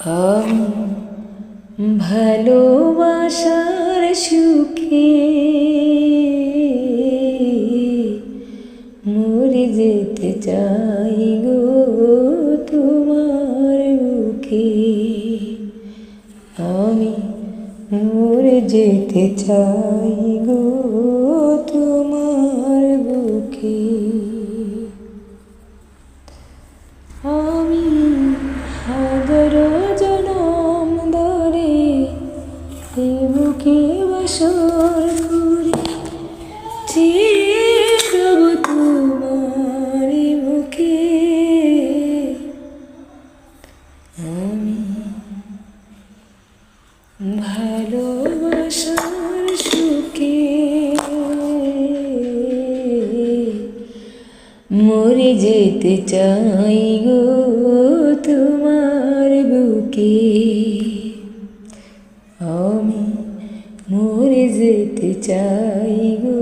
আমি ভালোবাসার সুখে মরে যেতে চাই গো তোমার বুকে। আমি মরে যেতে চাই গো তোমার বুকে। আমি হাজারো জনম ধরে এ বুকে বাসর করে চেয়ে রব তোমার মুখে। আমি ভালোবাসার সুখে মরে যেতে চাই গো তোমার বুকে। আমি মরে যেতে চাই গো